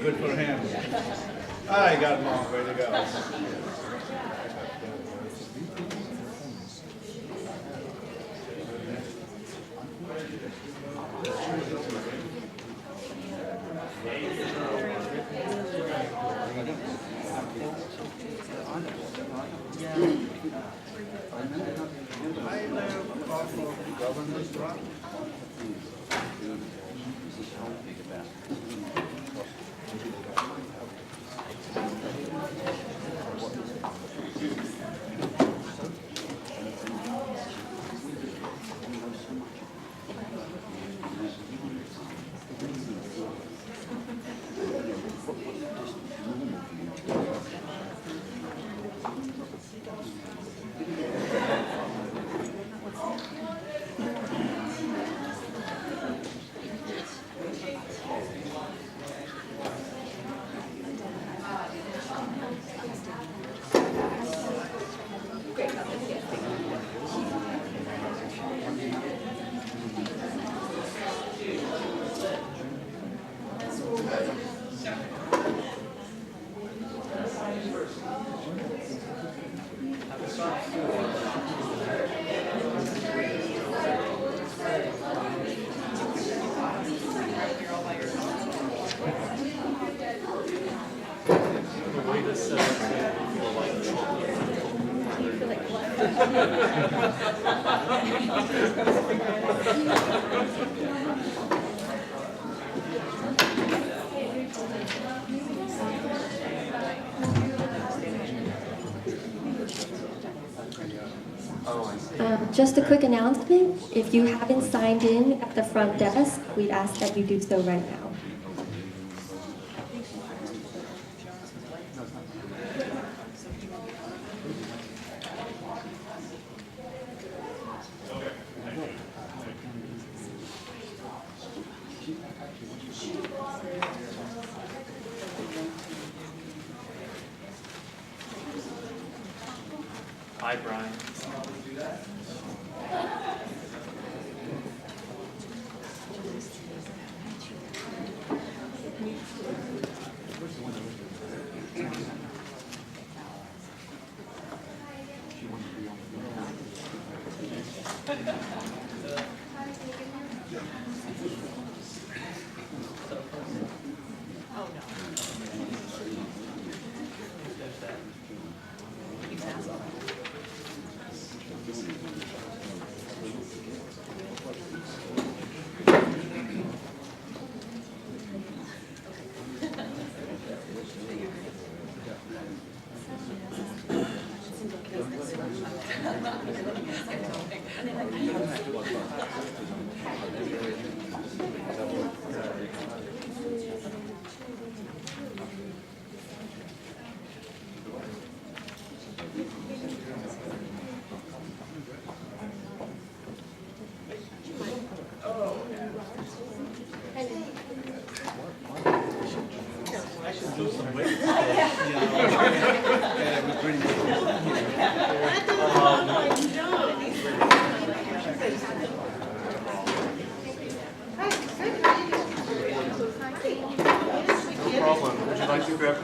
Good for him. I got a long way to go. I live off of Governor's Rock. Just a quick announcement, if you haven't signed in at the front desk, we'd ask that you do so right now. Hi, Brian.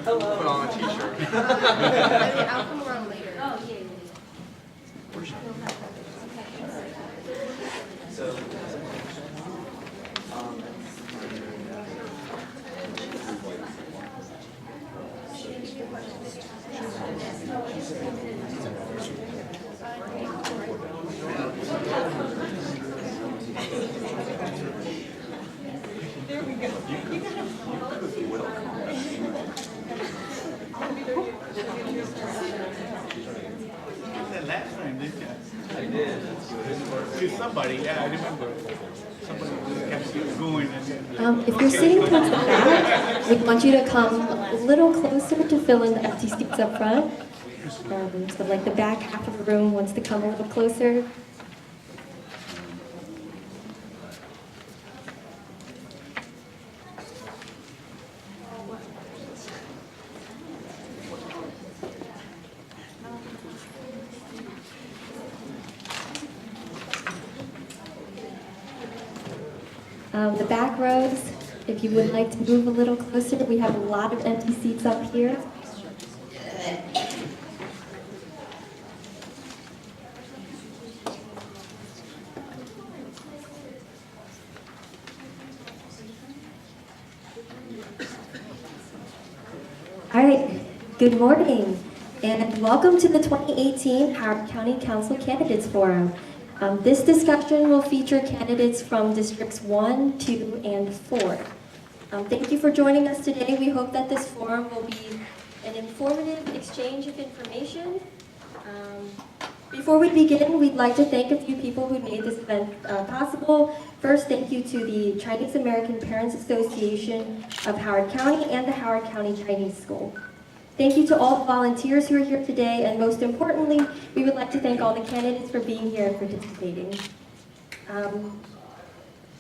Put on a t-shirt. I'll come around later. Oh, yeah. So, there we go. That last time, didn't you? I did. To somebody, yeah, I remember. Somebody kept you going and If you're sitting towards the back, we want you to come a little closer to fill in the empty seats up front. So like the back half of the room wants to come a little closer. The back rows, If you would like to move a little closer, we have a lot of empty seats up here. All right, good morning, and welcome to the 2018 Howard County Council Candidates Forum. This discussion will feature candidates from Districts 1, 2, and 4. Thank you for joining us today. We hope that this forum will be an informative exchange of information. Before we begin, we'd like to thank a few people who made this event possible. First, thank you to the Chinese American Parents Association of Howard County and the Howard County Chinese School. Thank you to all the volunteers who are here today, and most importantly, we would like to thank all the candidates for being here and participating.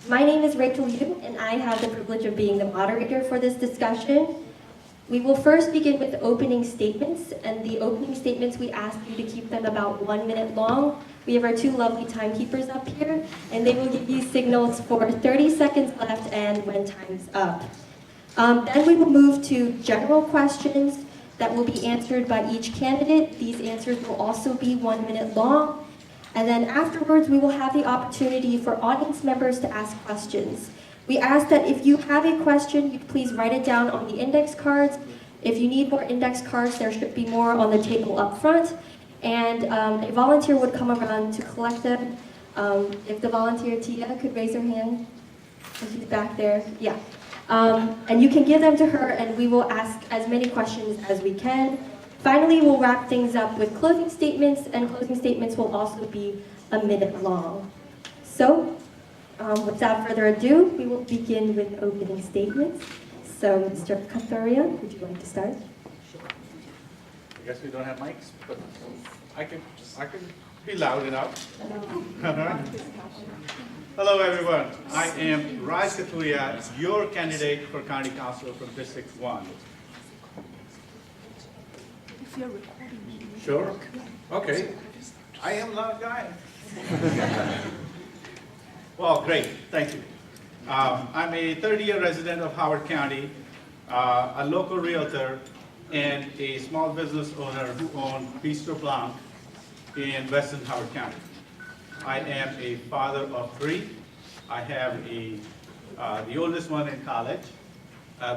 My name is Rachel Yu, and I have the privilege of being the moderator for this discussion. We will first begin with opening statements, and the opening statements, we ask you to keep them about 1 minute long. We have our two lovely timekeepers up here, and they will give you signals for 30 seconds left and when time's up. Then we will move to general questions that will be answered by each candidate. These answers will also be 1 minute long. And then afterwards, we will have the opportunity for audience members to ask questions. We ask that if you have a question, you please write it down on the index cards. If you need more index cards, there should be more on the table up front. And a volunteer would come around to collect them. If the volunteer, Tia, could raise her hand. She's back there. Yeah. And you can give them to her, and we will ask as many questions as we can. Finally, we'll wrap things up with closing statements, and closing statements will also be 1 minute long. So, without further ado, we will begin with opening statements. So, Mr. Kathuria, would you like to start? I guess we don't have mics, but I can be loud enough. All right. Hello, everyone. I am Raj Kathuria, your candidate for County Council from District 1. If you're recording. Sure? Okay. I am a loud guy. Well, great. Thank you. I'm a 30-year resident of Howard County, a local realtor, and a small business owner who owns Bistro Blanc in Western Howard County. I am a father of 3. I have the oldest one in college,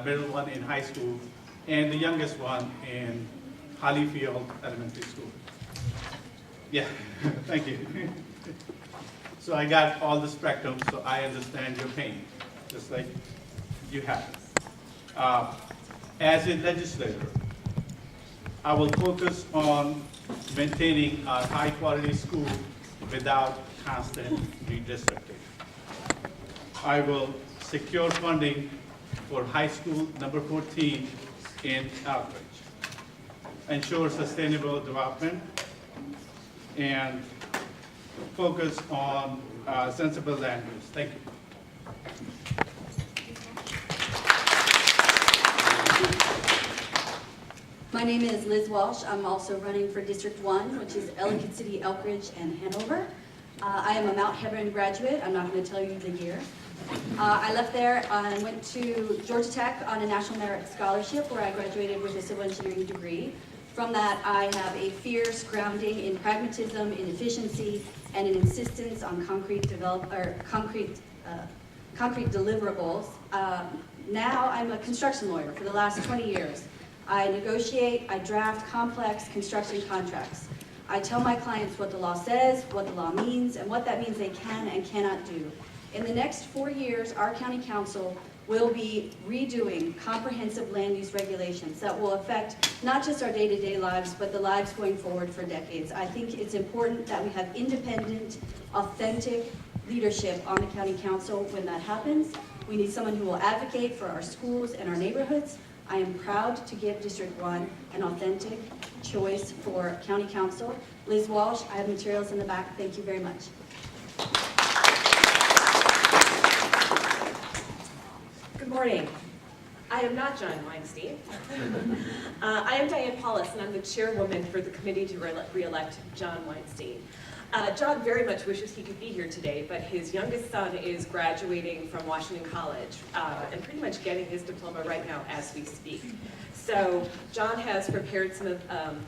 middle one in high school, and the youngest one in Hollyfield Elementary School. Yeah, thank you. So I got all the spectrum, so I understand your pain, just like you have. As a legislator, I will focus on maintaining a high-quality school without constant redistricting. I will secure funding for high school number 14 in Elkridge, ensure sustainable development, and focus on sensible land use. Thank you. My name is Liz Walsh. I'm also running for District 1, which is Ellicott City, Elkridge, and Hanover. I am a Mount Hebron graduate. I'm not going to tell you the year. I left there and went to Georgia Tech on a National Merit Scholarship, where I graduated with a civil engineering degree. From that, I have a fierce grounding in pragmatism, in efficiency, and an insistence on concrete deliverables. Now I'm a construction lawyer for the last 20 years. I negotiate, I draft complex construction contracts. I tell my clients what the law says, what the law means, and what that means they can and cannot do. In the next 4 years, our county council will be redoing comprehensive land use regulations that will affect not just our day-to-day lives, but the lives going forward for decades. I think it's important that we have independent, authentic leadership on the county council when that happens. We need someone who will advocate for our schools and our neighborhoods. I am proud to give District 1 an authentic choice for county council. Liz Walsh, I have materials in the back. Thank you very much. Good morning. I am not John Weinstein. I am Diane Paulus, and I'm the chairwoman for the committee to re-elect John Weinstein. John very much wishes he could be here today, but his youngest son is graduating from Washington College and pretty much getting his diploma right now as we speak. So John has prepared some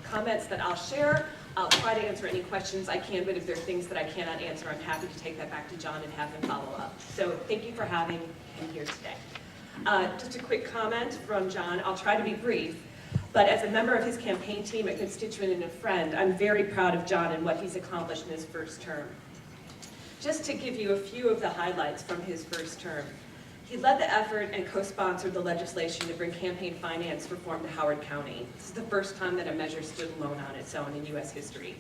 comments that I'll share. I'll try to answer any questions I can, but if there are things that I cannot answer, I'm happy to take that back to John and have him follow up. So thank you for having him here today. Just a quick comment from John. I'll try to be brief. But as a member of his campaign team, a constituent and a friend, I'm very proud of John and what he's accomplished in his first term. Just to give you a few of the highlights from his first term, he led the effort and co-sponsored the legislation to bring campaign finance reform to Howard County. This is the first time that a measure stood alone on its own in U.S. history.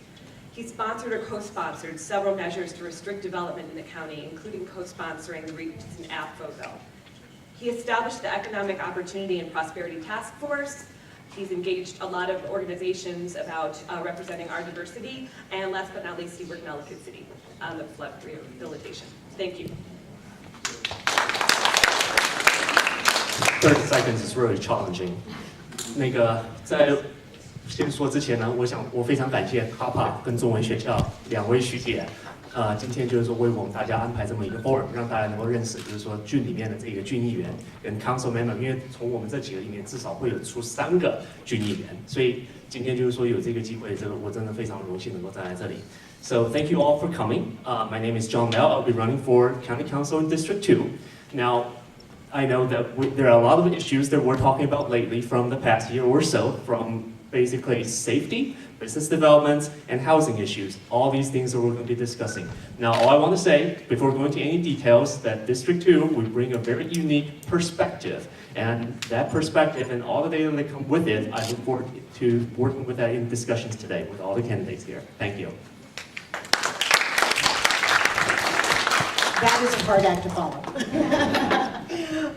He sponsored or co-sponsored several measures to restrict development in the county, including co-sponsoring the REITs and APFO bill. He established the Economic Opportunity and Prosperity Task Force. He's engaged a lot of organizations about representing our diversity. And last but not least, he worked in Ellicott City on the flood rehabilitation. Thank you. 30 seconds is really challenging. 那个在先说之前呢，我非常感谢 HAPA 跟中文学校两位学姐，今天就是说为我们大家安排这么一个 forum， 让大家能够认识，就是说郡里面的这个郡议员跟 council member， 因为从我们这几个里面至少会有出3个郡议员，所以今天就是说有这个机会，这个我真的非常荣幸能够站在这里。So thank you all for coming. My name is John Mel. I'll be running for County Council in District 2. Now, I know that there are a lot of issues that we're talking about lately from the past year or so, from basically safety, business development, and housing issues. All these things that we're going to be discussing. Now, all I want to say, before going into any details, that District 2, we bring a very unique perspective. And that perspective and all the data that come with it, I look forward to working with that in discussions today with all the candidates here. Thank you. That is a hard act to follow.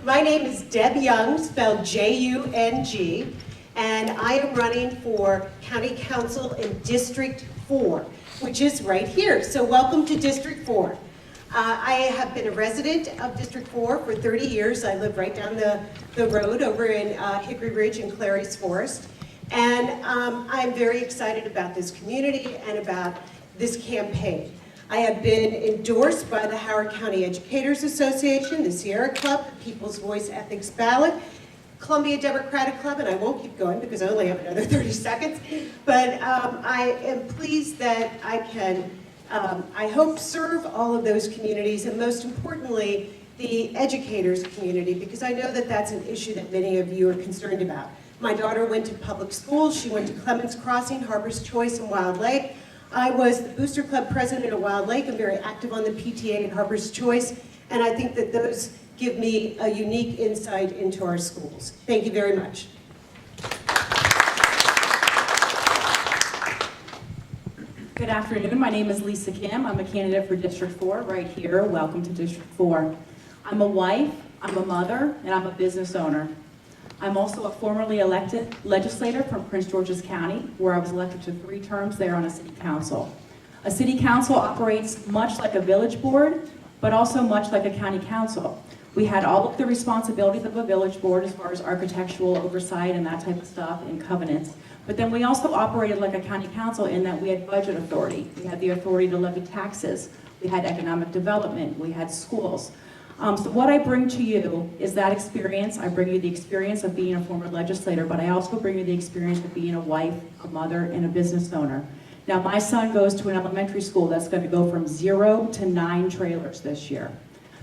My name is Deb Young, spelled J-U-N-G, and I am running for County Council in District 4, which is right here. So welcome to District 4. I have been a resident of District 4 for 30 years. I live right down the road over in Hickory Ridge and Clary's Forest. And I'm very excited about this community and about this campaign. I have been endorsed by the Howard County Educators Association, the Sierra Club, the People's Voice Ethics Ballot, Columbia Democratic Club, and I won't keep going because I only have another 30 seconds, but I am pleased that I can, I hope, serve all of those communities, and most importantly, the educators community, because I know that that's an issue that many of you are concerned about. My daughter went to public schools. She went to Clements Crossing, Harbor's Choice, and Wild Lake. I was the Booster Club president at Wild Lake. I'm very active on the PTA at Harbor's Choice, and I think that those give me a unique insight into our schools. Thank you very much. Good afternoon. My name is Lisa Kim. I'm a candidate for District 4 right here. Welcome to District 4. I'm a wife, I'm a mother, and I'm a business owner. I'm also a formerly elected legislator from Prince George's County, where I was elected to 3 terms there on a city council. A city council operates much like a village board, but also much like a county council. We had all of the responsibilities of a village board as far as architectural oversight and that type of stuff and covenants. But then we also operated like a county council in that we had budget authority. We had the authority to levy taxes. We had economic development. We had schools. So what I bring to you is that experience. I bring you the experience of being a former legislator, but I also bring you the experience of being a wife, a mother, and a business owner. Now, my son goes to an elementary school that's going to go from 0 to 9 trailers this year.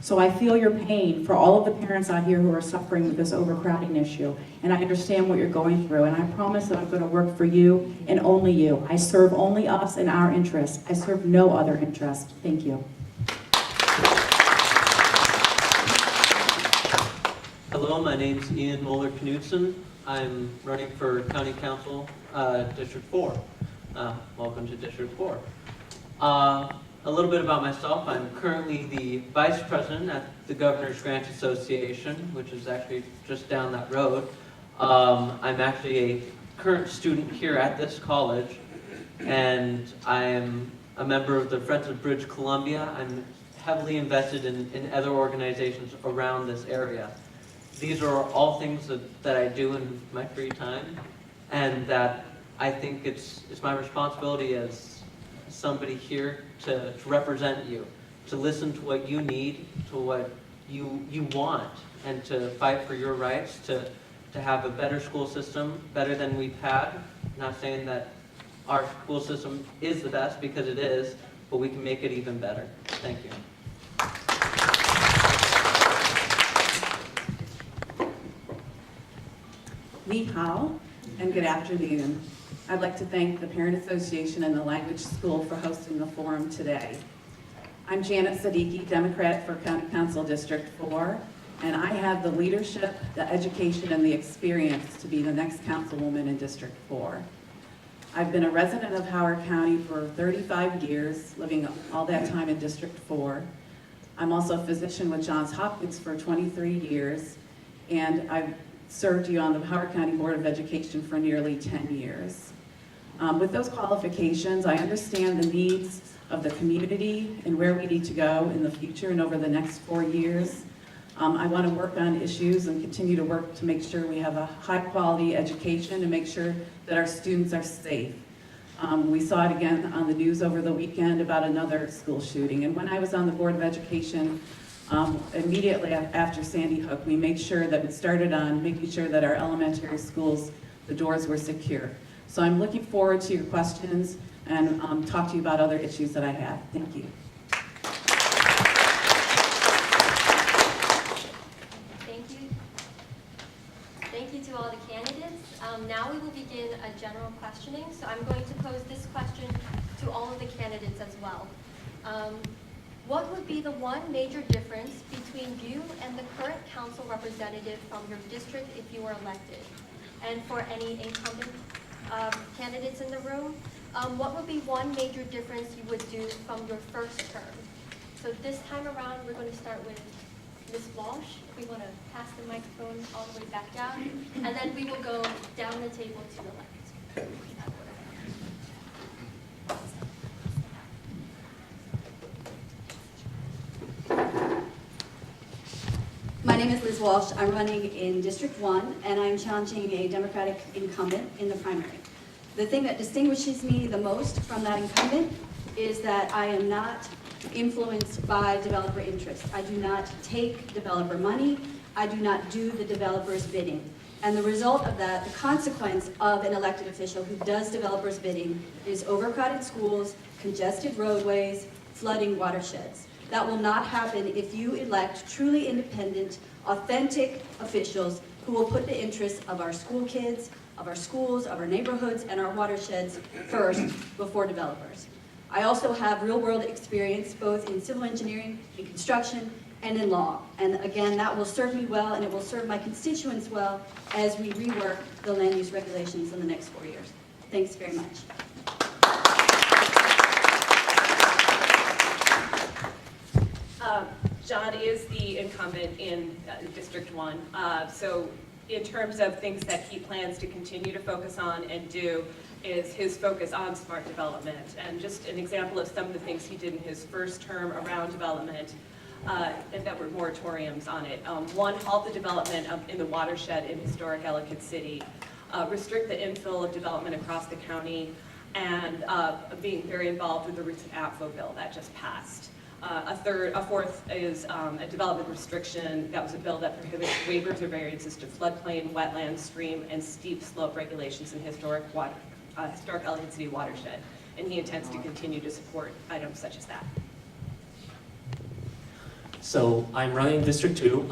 So I feel your pain for all of the parents out here who are suffering with this overcrowding issue, and I understand what you're going through, and I promise that I'm going to work for you and only you. I serve only us and our interests. I serve no other interest. Thank you. Hello, my name's Ian Moeller-Knudsen. I'm running for County Council, District 4. Welcome to District 4. A little bit about myself. I'm currently the Vice President at the Governor's Grant Association, which is actually just down that road. I'm actually a current student here at this college, and I am a member of the Friends of Bridge Columbia. I'm heavily invested in other organizations around this area. These are all things that I do in my free time, and that I think it's my responsibility as somebody here to represent you, to listen to what you need, to what you want, and to fight for your rights, to have a better school system, better than we've had. Not saying that our school system is the best, because it is, but we can make it even better. Thank you. Ni hao, and good afternoon. I'd like to thank the Parent Association and the Language School for hosting the forum today. I'm Janet Siddiqui, Democrat for County Council District 4, and I have the leadership, the education, and the experience to be the next councilwoman in District 4. I've been a resident of Howard County for 35 years, living all that time in District 4. I'm also a physician with Johns Hopkins for 23 years, and I've served you on the Howard County Board of Education for nearly 10 years. With those qualifications, I understand the needs of the community and where we need to go in the future and over the next 4 years. I want to work on issues and continue to work to make sure we have a high-quality education and make sure that our students are safe. We saw it again on the news over the weekend about another school shooting. And when I was on the Board of Education, immediately after Sandy Hook, we made sure that we started on making sure that our elementary schools, the doors were secure. So I'm looking forward to your questions and talk to you about other issues that I have. Thank you. Thank you. Thank you to all the candidates. Now we will begin a general questioning. So I'm going to pose this question to all of the candidates as well. What would be the one major difference between you and the current council representative from your district if you were elected? And for any incumbent candidates in the room, what would be one major difference you would do from your first term? So this time around, we're going to start with Ms. Walsh. If we want to pass the microphone all the way back down, and then we will go down the table to the left. My name is Liz Walsh. I'm running in District 1, and I'm challenging a Democratic incumbent in the primary. The thing that distinguishes me the most from that incumbent is that I am not influenced by developer interest. I do not take developer money. I do not do the developer's bidding. And the result of that, the consequence of an elected official who does developer's bidding, is overcrowded schools, congested roadways, flooding watersheds. That will not happen if you elect truly independent, authentic officials who will put the interests of our school kids, of our schools, of our neighborhoods, and our watersheds first before developers. I also have real-world experience both in civil engineering, in construction, and in law. And again, that will serve me well, and it will serve my constituents well as we rework the land use regulations in the next 4 years. Thanks very much. John is the incumbent in District 1. So in terms of things that he plans to continue to focus on and do is his focus on smart development. And just an example of some of the things he did in his first term around development, and that were moratoriums on it. One, halt the development in the watershed in historic Ellicott City, restrict the infill of development across the county, and being very involved with the recent APFO bill that just passed. A fourth is a development restriction. That was a bill that prohibits waivers or variances to floodplain, wetland, stream, and steep slope regulations in historic Ellicott City watershed. And he intends to continue to support items such as that. So I'm running District 2.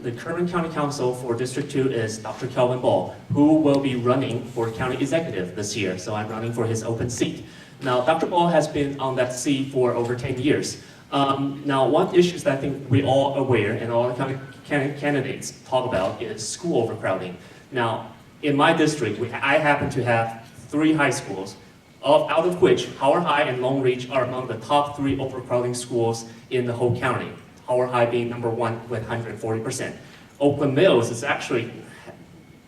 The current county council for District 2 is Dr. Kelvin Ball, who will be running for county executive this year. So I'm running for his open seat. Now, Dr. Ball has been on that seat for over 10 years. Now, one issue that I think we're all aware and all the candidates talk about is school overcrowding. Now, in my district, I happen to have 3 high schools, out of which Howard High and Long Reach are among the top 3 overcrowding schools in the whole county. Howard High being number 1 with 140%. Oakland Mills is actually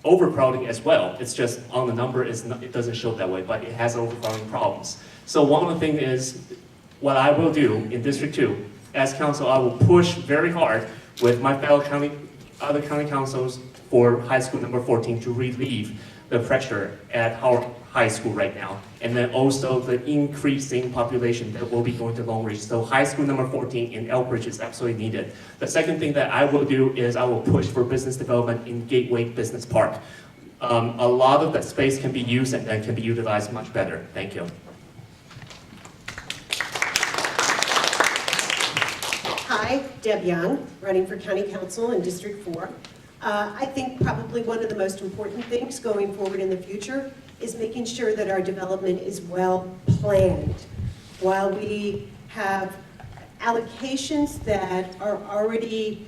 overcrowding as well. It's just on the number, it doesn't show that way, but it has overcrowding problems. So one of the things is, what I will do in District 2, as council, I will push very hard with my fellow other county councils for high school number 14 to relieve the pressure at Howard High School right now, and then also the increasing population that will be going to Long Ridge. So high school number 14 in Elbridge is absolutely needed. The second thing that I will do is I will push for business development in Gateway Business Park. A lot of that space can be used and then can be utilized much better. Thank you. Hi, Deb Young, running for County Council in District 4. I think probably one of the most important things going forward in the future is making sure that our development is well planned. While we have allocations that are already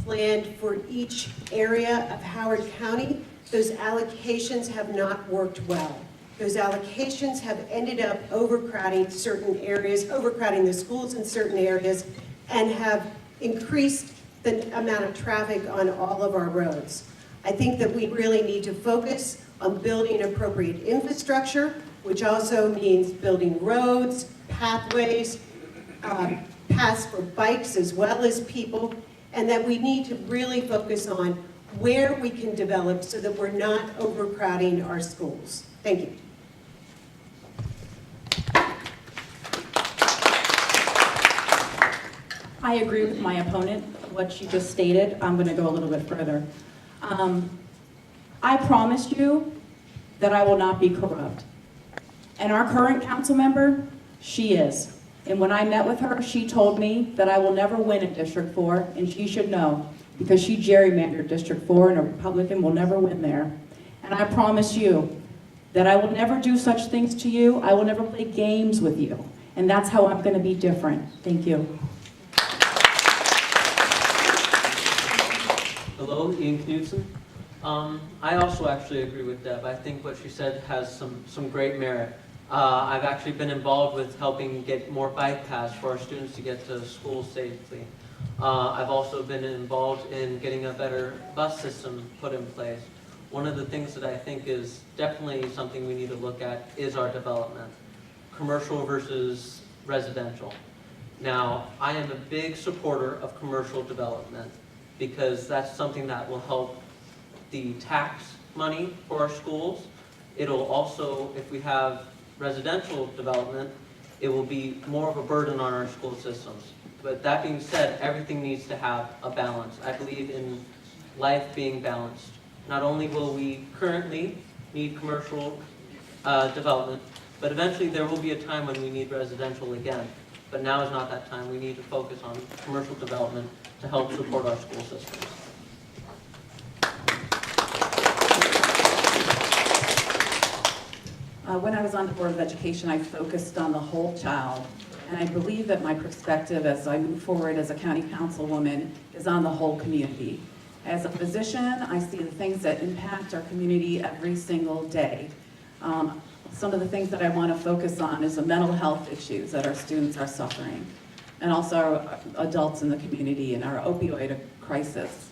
planned for each area of Howard County, those allocations have not worked well. Those allocations have ended up overcrowding certain areas, overcrowding the schools in certain areas, and have increased the amount of traffic on all of our roads. I think that we really need to focus on building appropriate infrastructure, which also means building roads, pathways, paths for bikes as well as people, and that we need to really focus on where we can develop so that we're not overcrowding our schools. Thank you. I agree with my opponent, what she just stated. I'm going to go a little bit further. I promised you that I will not be corrupt. And our current council member, she is. And when I met with her, she told me that I will never win in District 4, and she should know, because she gerrymandered District 4, and a Republican will never win there. And I promise you that I will never do such things to you. I will never play games with you. And that's how I'm going to be different. Thank you. Hello, Ian Knudsen. I also actually agree with Deb. I think what she said has some great merit. I've actually been involved with helping get more bike paths for our students to get to school safely. I've also been involved in getting a better bus system put in place. One of the things that I think is definitely something we need to look at is our development, commercial versus residential. Now, I am a big supporter of commercial development because that's something that will help the tax money for our schools. It'll also, if we have residential development, it will be more of a burden on our school systems. But that being said, everything needs to have a balance. I believe in life being balanced. Not only will we currently need commercial development, but eventually there will be a time when we need residential again. But now is not that time. We need to focus on commercial development to help support our school systems. When I was on the Board of Education, I focused on the whole child. And I believe that my perspective as I move forward as a county councilwoman is on the whole community. As a physician, I see the things that impact our community every single day. Some of the things that I want to focus on is the mental health issues that our students are suffering, and also our adults in the community and our opioid crisis.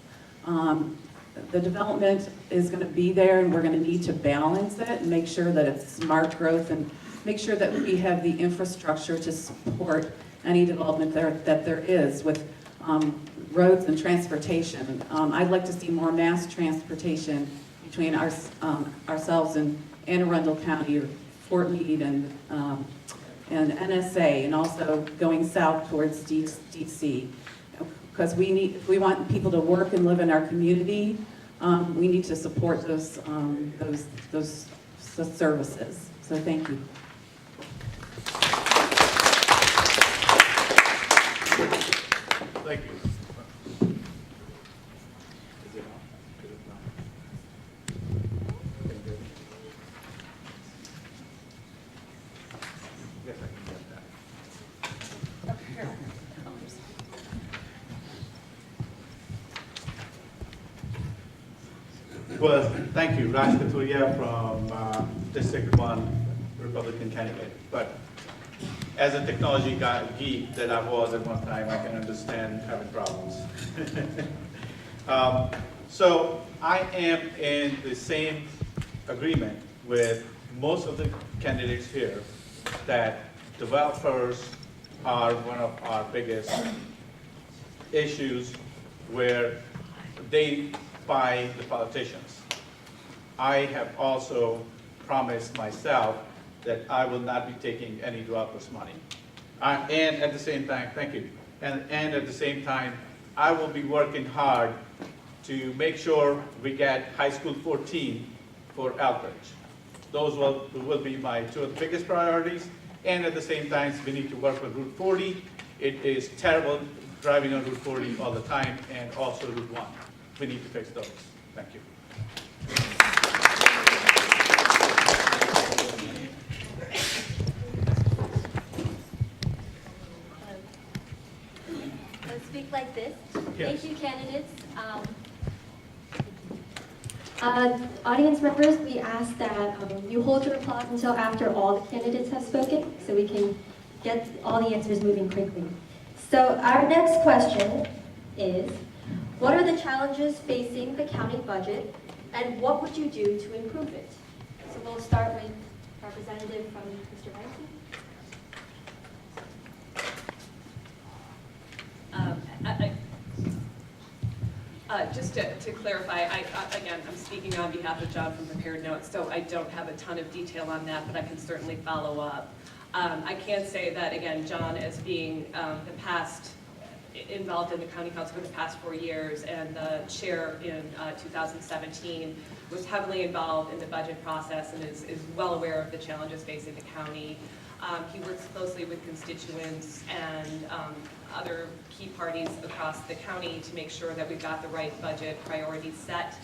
The development is going to be there, and we're going to need to balance it and make sure that it's smart growth and make sure that we have the infrastructure to support any development that there is with roads and transportation. I'd like to see more mass transportation between ourselves and Anne Arundel County, or Fort Meade, and NSA, and also going south towards DC. Because if we want people to work and live in our community, we need to support those services. So thank you. Thank you. Is it on? Is it not? Can you hear me? Yes, I can get that. Well, thank you, Raj Kathuria from District 1, Republican candidate. But as a technology geek that I was at one time, I can understand having problems. So I am in the same agreement with most of the candidates here that developers are one of our biggest issues where they buy the politicians. I have also promised myself that I will not be taking any developers' money. And at the same time, thank you, and at the same time, I will be working hard to make sure we get High School 14 for Elbridge. Those will be my two of the biggest priorities, and at the same time, we need to work with Route 40. It is terrible driving on Route 40 all the time, and also Route 1. We need to fix those. Thank you. Let's speak like this. Yes. Thank you, candidates. Audience members, we ask that you hold your applause until after all the candidates have spoken, so we can get all the answers moving quickly. So our next question is, what are the challenges facing the county budget, and what would you do to improve it? So we'll start with Representative from Mr. Banksy. Just to clarify, again, I'm speaking on behalf of John from Prepared Notes, so I don't have a ton of detail on that, but I can certainly follow up. I can say that, again, John, as being involved in the county council for the past 4 years and the chair in 2017, was heavily involved in the budget process and is well aware of the challenges facing the county. He works closely with constituents and other key parties across the county to make sure that we've got the right budget priorities set.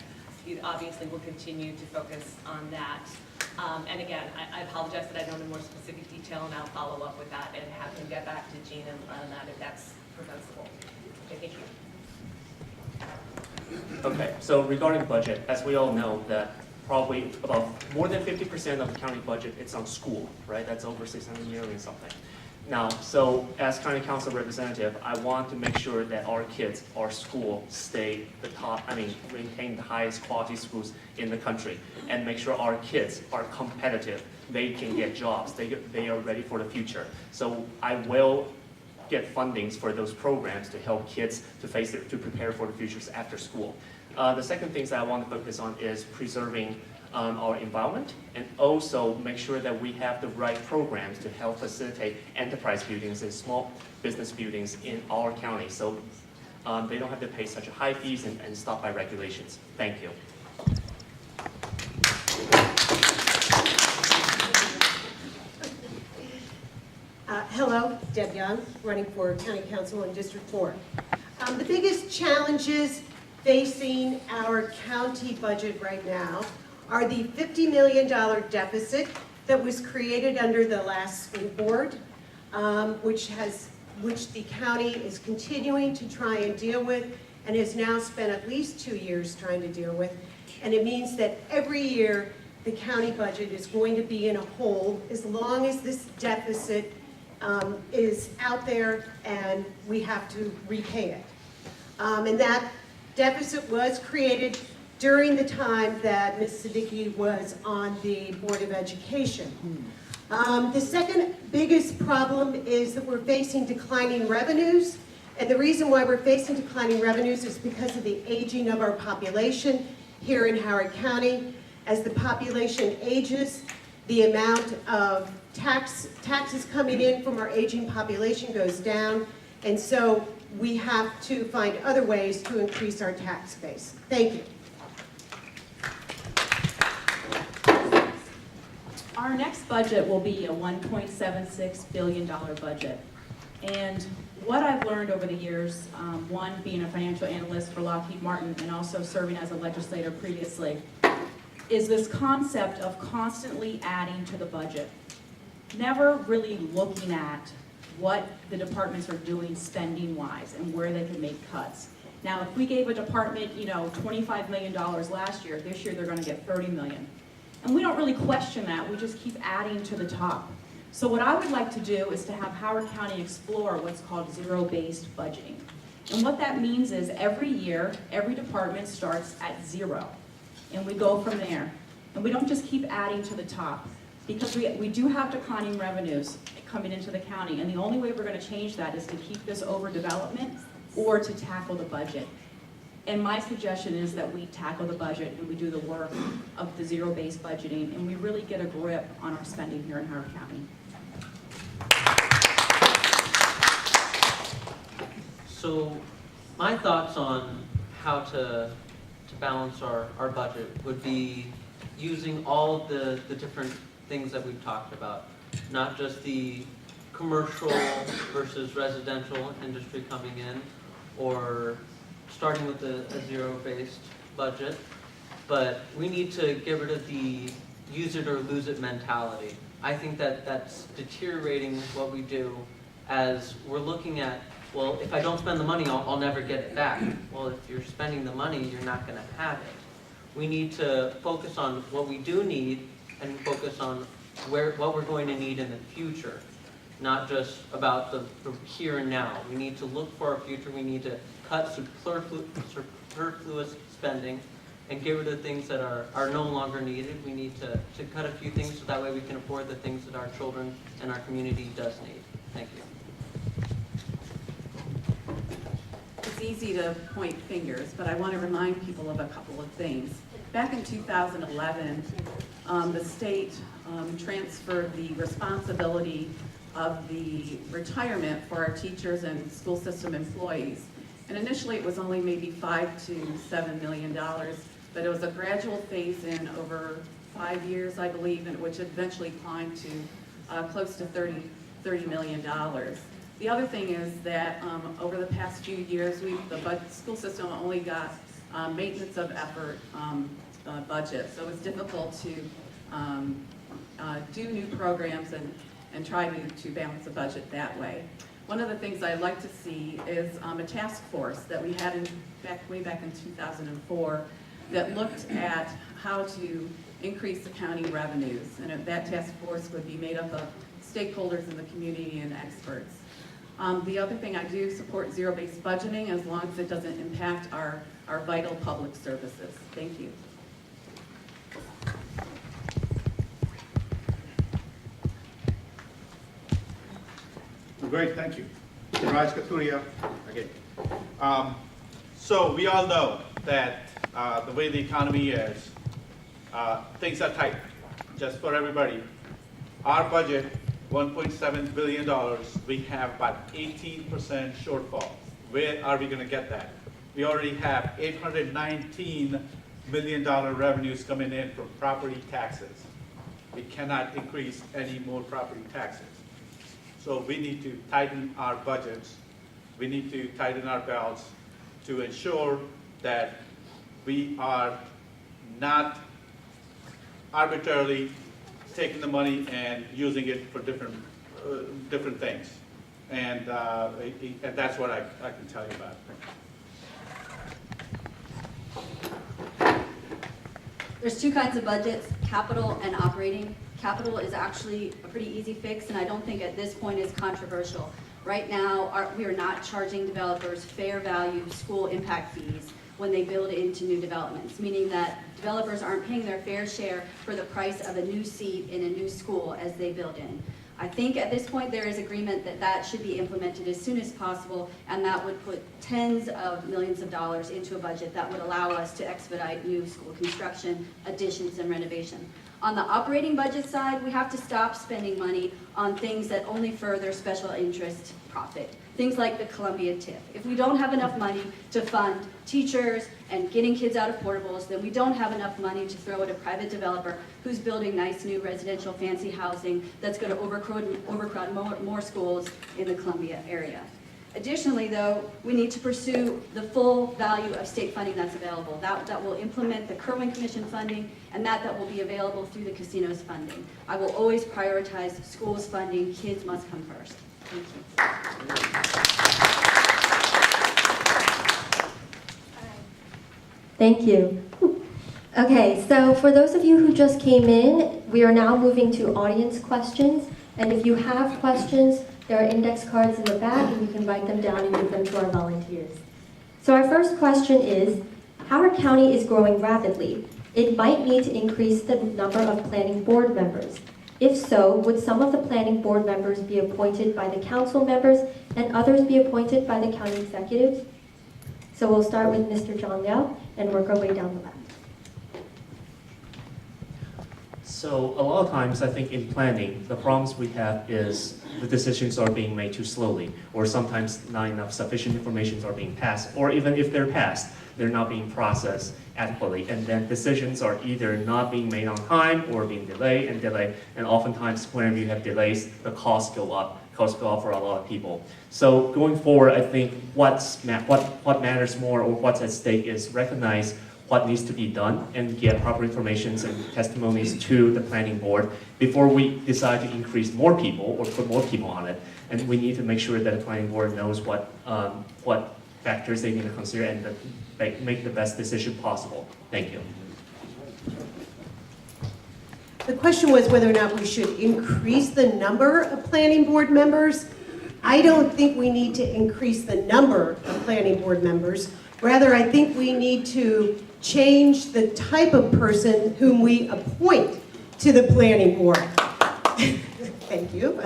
He obviously will continue to focus on that. And again, I apologize that I don't know more specific detail, and I'll follow up with that and have him get back to Gene on that if that's preventable. Okay, thank you. Okay, so regarding budget, as we all know, that probably about more than 50% of the county budget, it's on school, right? That's over 600 million something. Now, so as county council representative, I want to make sure that our kids, our school, stay the top, maintain the highest quality schools in the country, and make sure our kids are competitive. They can get jobs. They are ready for the future. So I will get fundings for those programs to help kids to prepare for the futures after school. The second things that I want to focus on is preserving our environment, and also make sure that we have the right programs to help facilitate enterprise buildings and small business buildings in our county, so they don't have to pay such high fees and stop by regulations. Thank you. Hello, Deb Young, running for County Council in District 4. The biggest challenges facing our county budget right now are the $50 million deficit that was created under the last school board, which the county is continuing to try and deal with, and has now spent at least 2 years trying to deal with. And it means that every year the county budget is going to be in a hole as long as this deficit is out there and we have to repay it. And that deficit was created during the time that Ms. Siddiqui was on the Board of Education. The second biggest problem is that we're facing declining revenues, and the reason why we're facing declining revenues is because of the aging of our population here in Howard County. As the population ages, the amount of taxes coming in from our aging population goes down, and so we have to find other ways to increase our tax base. Thank you. Our next budget will be a $1.76 billion budget. And what I've learned over the years, one, being a financial analyst for Lockheed Martin and also serving as a legislator previously, is this concept of constantly adding to the budget. Never really looking at what the departments are doing spending-wise and where they can make cuts. Now, if we gave a department, $25 million last year, this year they're going to get $30 million. And we don't really question that, we just keep adding to the top. So what I would like to do is to have Howard County explore what's called zero-based budgeting. And what that means is every year, every department starts at 0. And we go from there. And we don't just keep adding to the top, because we do have declining revenues coming into the county, and the only way we're going to change that is to keep this overdevelopment or to tackle the budget. And my suggestion is that we tackle the budget and we do the work of the zero-based budgeting, and we really get a grip on our spending here in Howard County. So my thoughts on how to balance our budget would be using all the different things that we've talked about, not just the commercial versus residential industry coming in, or starting with a zero-based budget, but we need to get rid of the use it or lose it mentality. I think that that's deteriorating what we do, as we're looking at, well, if I don't spend the money, I'll never get it back. Well, if you're spending the money, you're not going to have it. We need to focus on what we do need and focus on what we're going to need in the future, not just about the here and now. We need to look for our future. We need to cut superfluous spending and get rid of things that are no longer needed. We need to cut a few things so that way we can afford the things that our children and our community does need. Thank you. It's easy to point fingers, but I want to remind people of a couple of things. Back in 2011, the state transferred the responsibility of the retirement for our teachers and school system employees. And initially it was only maybe $5 to $7 million, but it was a gradual phase-in over 5 years, I believe, and which eventually climbed to close to $30 million. The other thing is that over the past few years, the school system only got maintenance of effort budget, so it's difficult to do new programs and try to balance the budget that way. One of the things I'd like to see is a task force that we had way back in 2004 that looked at how to increase the county revenues, and that task force would be made up of stakeholders in the community and experts. The other thing, I do support zero-based budgeting as long as it doesn't impact our vital public services. Thank you. Great, thank you. Raj Kathuria again. So we all know that the way the economy is, things are tight, just for everybody. Our budget, $1.7 billion, we have about 18% shortfall. Where are we going to get that? We already have $819 million revenues coming in from property taxes. We cannot increase any more property taxes. So we need to tighten our budgets. We need to tighten our belts to ensure that we are not arbitrarily taking the money and using it for different things. And that's what I can tell you about. There's two kinds of budgets, capital and operating. Capital is actually a pretty easy fix, and I don't think at this point is controversial. Right now, we are not charging developers fair value school impact fees when they build into new developments, meaning that developers aren't paying their fair share for the price of a new seat in a new school as they build in. I think at this point there is agreement that that should be implemented as soon as possible, and that would put tens of millions of dollars into a budget that would allow us to expedite new school construction, additions, and renovation. On the operating budget side, we have to stop spending money on things that only further special interest profit. Things like the Columbia TIF. If we don't have enough money to fund teachers and getting kids out of portables, then we don't have enough money to throw at a private developer who's building nice new residential fancy housing that's going to overcrowd more schools in the Columbia area. Additionally, though, we need to pursue the full value of state funding that's available. That will implement the Kirwan Commission funding, and that will be available through the casinos funding. I will always prioritize schools funding. Kids must come first. Thank you. Thank you. Okay, so for those of you who just came in, we are now moving to audience questions. And if you have questions, there are index cards in the back, and you can write them down and give them to our volunteers. So our first question is, Howard County is growing rapidly. It might need to increase the number of planning board members. If so, would some of the planning board members be appointed by the council members and others be appointed by the county executives? So we'll start with Mr. John Liao and work our way down the left. So a lot of times, I think in planning, the problems we have is the decisions are being made too slowly, or sometimes not enough sufficient information are being passed, or even if they're passed, they're not being processed adequately, and then decisions are either not being made on time or being delayed, and oftentimes whenever you have delays, the costs go up for a lot of people. So going forward, I think what matters more or what's at stake is recognize what needs to be done and get proper information and testimonies to the planning board before we decide to increase more people or put more people on it. And we need to make sure that the planning board knows what factors they need to consider and make the best decision possible. Thank you. The question was whether or not we should increase the number of planning board members. I don't think we need to increase the number of planning board members. Rather, I think we need to change the type of person whom we appoint to the planning board. Thank you.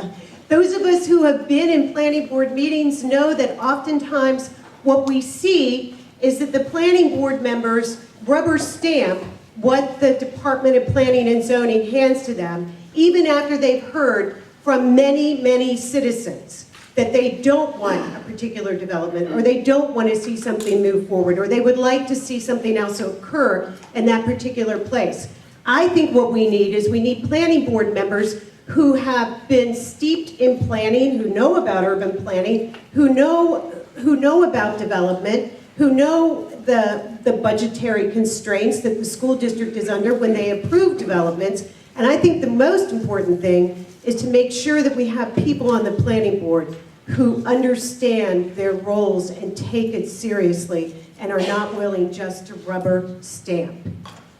Those of us who have been in planning board meetings know that oftentimes what we see is that the planning board members rubber stamp what the Department of Planning and Zoning hands to them, even after they've heard from many, many citizens that they don't want a particular development, or they don't want to see something move forward, or they would like to see something else occur in that particular place. I think what we need is we need planning board members who have been steeped in planning, who know about urban planning, who know about development, who know the budgetary constraints that the school district is under when they approve developments. And I think the most important thing is to make sure that we have people on the planning board who understand their roles and take it seriously and are not willing just to rubber stamp.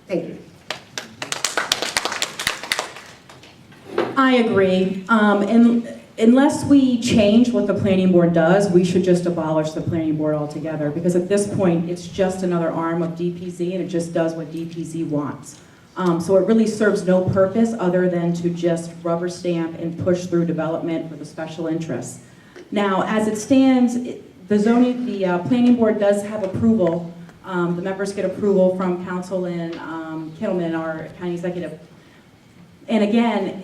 Thank you. I agree. Unless we change what the planning board does, we should just abolish the planning board altogether, because at this point, it's just another arm of DPZ and it just does what DPZ wants. So it really serves no purpose other than to just rubber stamp and push through development for the special interests. Now, as it stands, the planning board does have approval. The members get approval from Councilman Kittleman, our county executive. And again,